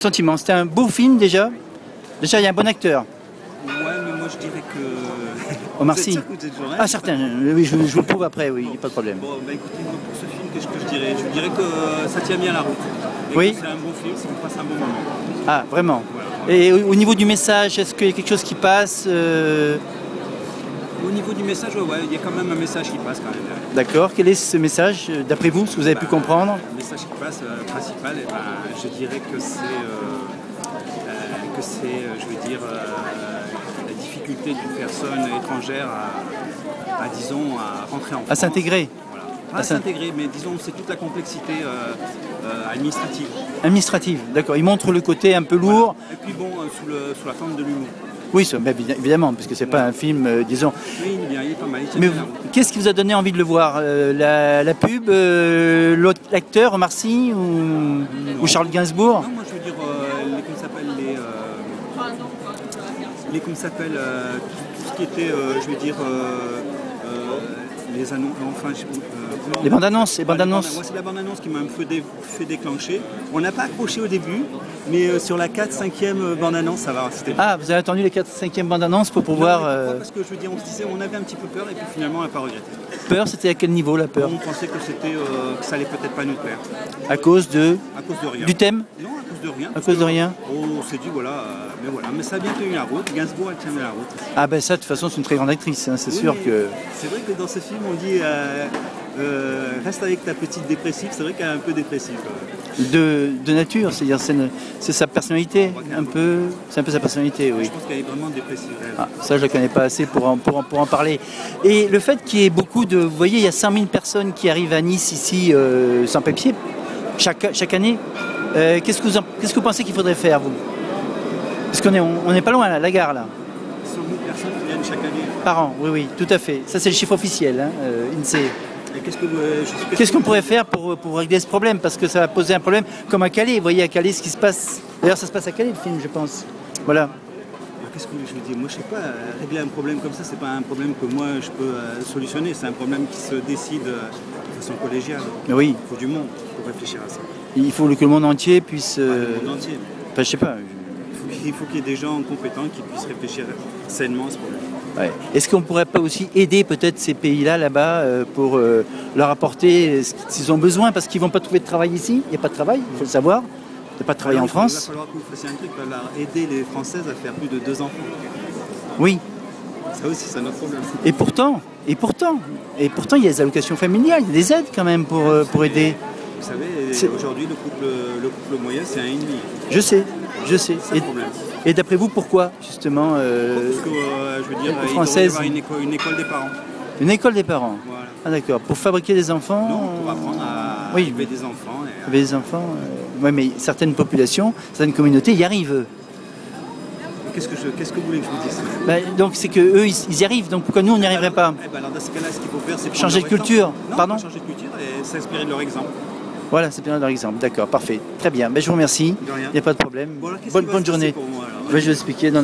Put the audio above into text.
Sentiment, c'était un beau film déjà. Déjà, il y a un bon acteur. Ouais, mais moi je dirais que. Omar Sy. Ah, certain. certain, oui, je vous le prouve après, oui, pas de problème. Bon, bah écoutez, moi pour ce film, qu'est-ce que je dirais? Je dirais que ça tient bien la route. Et Oui. c'est un bon film, c'est qu'on passe un bon moment. Ah, vraiment. Voilà. Et au niveau du message, est-ce qu'il y a quelque chose qui passe Au niveau du message, ouais, il y a quand même un message qui passe quand même. D'accord. Quel est ce message, d'après vous, ce que vous avez pu comprendre? Le message qui passe principal, eh ben, je dirais que c'est, je veux dire, la difficulté d'une personne étrangère disons, à rentrer en France. À s'intégrer. Voilà. Pas à s'intégrer, mais disons, c'est toute la complexité administrative. Administrative, d'accord. Il montre le côté un peu lourd. Voilà. Et puis bon, sous la forme de l'humour. Oui, évidemment, parce que c'est pas un film, disons. Oui, il est bien, il est pas mal. Mais qu'est-ce qui vous a donné envie de le voir? La pub, l'acteur, Omar Sy ou Charles Gainsbourg? Non, moi je veux dire, comment ça s'appelle, tout ce qui était, je veux dire, les annonces, enfin, les bandes annonces, moi, c'est la bande annonce qui m'a fait déclencher. On n'a pas accroché au début, mais sur la 4-5e bande annonce, ça va. Ah, vous avez attendu les 4-5e bande annonce pour pouvoir. Non, parce que je veux dire, on se disait, on avait un petit peu peur et puis finalement on n'a pas regretté. Peur, c'était à quel niveau la peur? On pensait que que ça allait peut-être pas nous plaire. À cause de rien. Du thème? Non, à cause de rien. À cause de rien? On s'est dit voilà, mais ça a bien tenu la route. Gainsbourg, elle tient bien la route. Ah ben ça, de toute façon, c'est une très grande actrice, hein, c'est sûr que. C'est vrai que dans ce film, on dit reste avec ta petite dépressive. C'est vrai qu'elle est un peu dépressive. De nature, c'est-à-dire c'est sa personnalité, un peu. C'est un peu sa personnalité, oui. Je pense qu'elle est vraiment dépressive. Ah, ça, je la connais pas assez pour en parler. Et le fait qu'il y ait beaucoup de, vous voyez, il y a 100 000 personnes qui arrivent à Nice ici sans papier chaque année. Qu'est-ce que vous pensez qu'il faudrait faire, vous? Parce qu'on est pas loin là, la gare là. 100 000 personnes qui viennent chaque année. Par an, oui, tout à fait. Ça, c'est le chiffre officiel, hein, INSEE. Et qu'est-ce qu'on pourrait faire pour régler ce problème? Parce que ça va poser un problème comme à Calais. Vous voyez à Calais ce qui se passe. D'ailleurs, ça se passe à Calais, le film, je pense. Voilà. Qu'est-ce que je veux dire? Moi, je sais pas, régler un problème comme ça, c'est pas un problème que moi je peux solutionner. C'est un problème qui se décide de façon collégiale. Oui. Il faut du monde pour réfléchir à ça. Il faut que le monde entier puisse. Le monde entier. Enfin, je sais pas. Il faut qu'il y ait des gens compétents qui puissent réfléchir sainement à ce problème. Ouais. Est-ce qu'on ne pourrait pas aussi aider peut-être ces pays-là, là-bas, pour leur apporter ce qu'ils ont besoin, parce qu'ils ne vont pas trouver de travail ici? Il n'y a pas de travail, il faut le savoir. Il n'y a pas de travail en France. Il va falloir que vous fassiez un truc, aider les Françaises à faire plus de 2 enfants. Oui. Ça aussi, c'est un autre problème. Et pourtant, il y a des allocations familiales, il y a des aides quand même pour aider. Vous savez, aujourd'hui, le couple moyen, c'est 1,5. Je sais. C'est le problème. Et d'après vous, pourquoi, justement Parce que, je veux dire, il devrait y avoir une école des parents. Une école des parents? Voilà. Ah d'accord, pour fabriquer des enfants? Non, pour apprendre à élever des enfants. Élever des enfants, oui, mais certaines populations, certaines communautés y arrivent. Qu'est-ce que vous voulez que je vous dise? Donc c'est qu'eux, ils y arrivent, donc pourquoi nous, on n'y arriverait pas? Alors dans ce cas-là, ce qu'il faut faire, c'est changer de culture. Pardon? Changer de culture et s'inspirer de leur exemple. Voilà, c'est bien leur exemple. D'accord, parfait. Très bien. Je vous remercie. De rien. Il n'y a pas de problème. Bon, bonne journée. pour moi, alors. Je vais expliquer. Non.